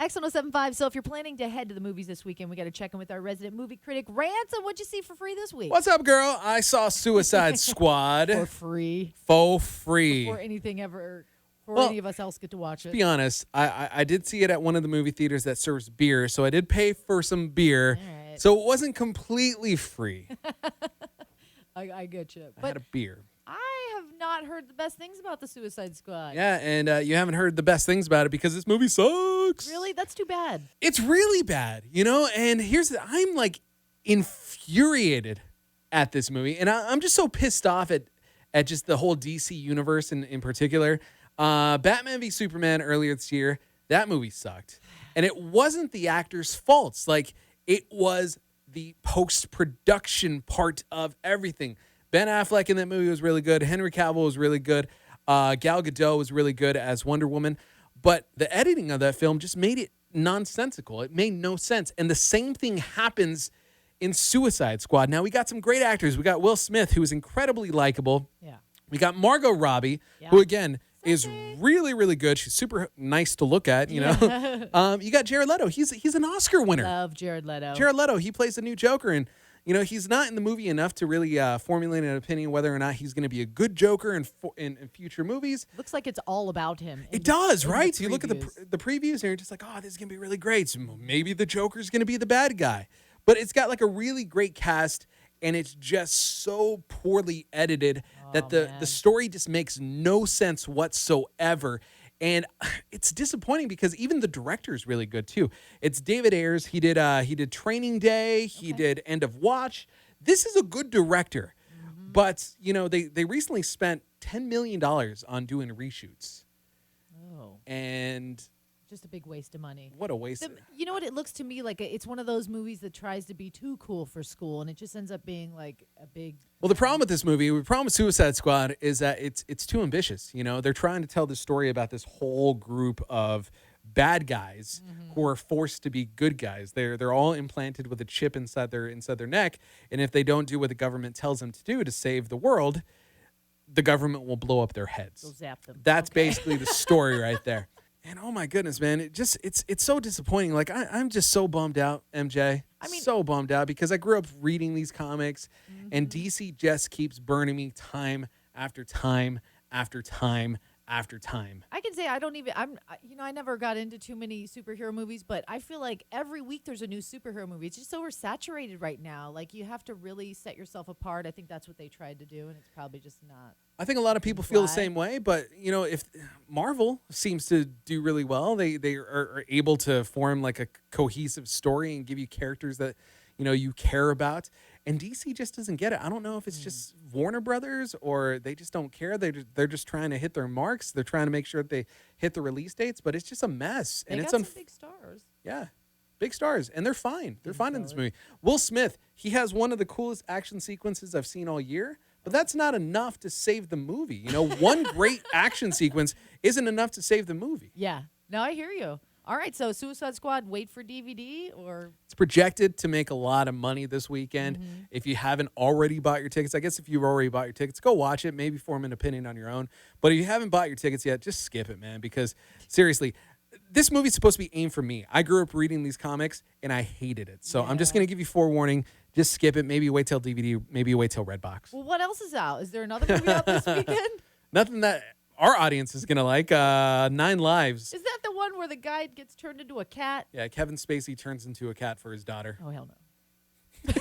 X1075. So if you're planning to head to the movies this weekend, we got to check in with our resident movie critic, Ransom. What'd you see for free this week? What's up, girl? I saw Suicide Squad. For free. Faux free. Before anything ever, before Well, any of us else get to watch it. To be honest, I did see it at one of the movie theaters that serves beer, so I did pay for some beer. All right. So it wasn't completely free. I get you. I had a beer. I have not heard the best things about the Suicide Squad. Yeah, and you haven't heard the best things about it because this movie sucks. Really? That's too bad. It's really bad, and I'm like infuriated at this movie, and I'm just so pissed off at just the whole DC universe in particular. Batman v Superman earlier this year, that movie sucked, and it wasn't the actors' faults. Like, it was the post-production part of everything. Ben Affleck in that movie was really good. Henry Cavill was really good. Gal Gadot was really good as Wonder Woman. But the editing of that film just made it nonsensical. It made no sense. And the same thing happens in Suicide Squad. Now, we got some great actors. We got Will Smith, who is incredibly likable. Yeah. We got Margot Robbie, who, again, is really, really good. She's super nice to look at, you know. You got Jared Leto. He's an Oscar winner. Love Jared Leto. Jared Leto, he plays the new Joker, and he's not in the movie enough to really formulate an opinion whether or not he's going to be a good Joker in future movies. Looks like it's all about him. It does, right? So you look at the previews and you're just like, oh, this is going to be really great. So maybe the Joker's going to be the bad guy. But it's got like a really great cast, and it's just so poorly edited that the story just makes no sense whatsoever. And it's disappointing because even the director is really good too. It's David Ayers. He did Training Day. He did End of Watch. This is a good director, but they recently spent $10 million on doing reshoots. Oh, and just a big waste of money. What a waste! You know what? It looks to me like it's one of those movies that tries to be too cool for school, and it just ends up being like a big. Well, the problem with this movie, the problem with Suicide Squad, is that it's too ambitious. They're trying to tell the story about this whole group of bad guys who are forced to be good guys. They're all implanted with a chip inside their neck, and if they don't do what the government tells them to do to save the world, the government will blow up their heads. They'll zap them. That's basically the story right there. And oh my goodness, man, it's so disappointing. Like I'm just so bummed out, MJ. So bummed out because I grew up reading these comics, and DC just keeps burning me time after time after time after time. I can say I never got into too many superhero movies, but I feel like every week there's a new superhero movie. It's just so oversaturated right now. Like, you have to really set yourself apart. I think that's what they tried to do, and it's probably just not. I think a lot of people feel the same way, but if Marvel seems to do really well, they are able to form like a cohesive story and give you characters that you care about. And DC just doesn't get it. I don't know if it's just Warner Brothers or they just don't care. They're just trying to hit their marks. They're trying to make sure that they hit the release dates, but it's just a mess. They got some big stars. Yeah, big stars, and they're fine. They're fine in this movie. Will Smith, he has one of the coolest action sequences I've seen all year, but that's not enough to save the movie. One great action sequence isn't enough to save the movie. Yeah. No, I hear you. All right, so Suicide Squad, wait for DVD or? It's projected to make a lot of money this weekend. If you haven't already bought your tickets, I guess if you've already bought your tickets, go watch it, maybe form an opinion on your own. But if you haven't bought your tickets yet, just skip it, man, because seriously, this movie's supposed to be aimed for me. I grew up reading these comics, and I hated it. So I'm just going to give you forewarning. Just skip it. Maybe wait till DVD. Maybe wait till Redbox. Well, what else is out? Is there another movie out this weekend? Nothing that our audience is going to like. 9 Lives. Is that the one where the guy gets turned into a cat? Yeah, Kevin Spacey turns into a cat for his daughter. Oh, hell no.